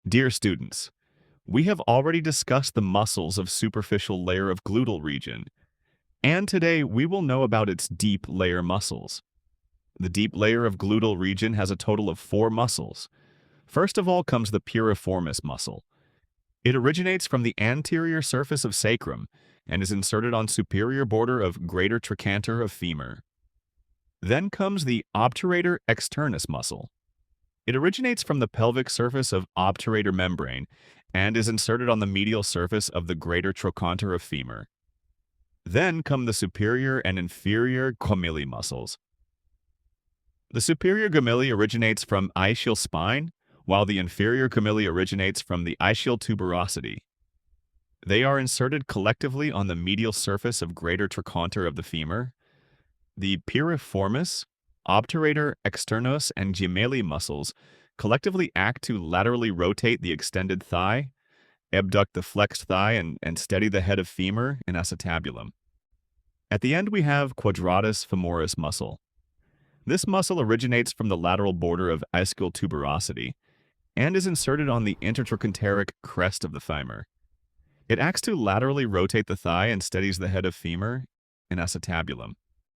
Dear students, we have already discussed the muscles of superficial layer of gluteal region, and today we will know about its deep layer muscles. The deep layer of gluteal region has a total of 4 muscles. First of all comes the piriformis muscle. It originates from the anterior surface of sacrum and is inserted on superior border of greater trochanter of femur. Then comes the obturator externus muscle. It originates from the pelvic surface of obturator membrane and is inserted on the medial surface of the greater trochanter of femur. Then come the superior and inferior gemilli muscles. The superior gemilli originates from ischial spine, while the inferior gemilli originates from the ischial tuberosity. They are inserted collectively on the medial surface of greater trochanter of the femur. The piriformis, obturator, externus, and gemeilli muscles collectively act to laterally rotate the extended thigh, abduct the flexed thigh, and steady the head of femur in acetabulum. At the end we have quadratus femoris muscle. This muscle originates from the lateral border of ischial tuberosity and is inserted on the intertrochanteric crest of the femur. It acts to laterally rotate the thigh and steadies the head of femur in acetabulum.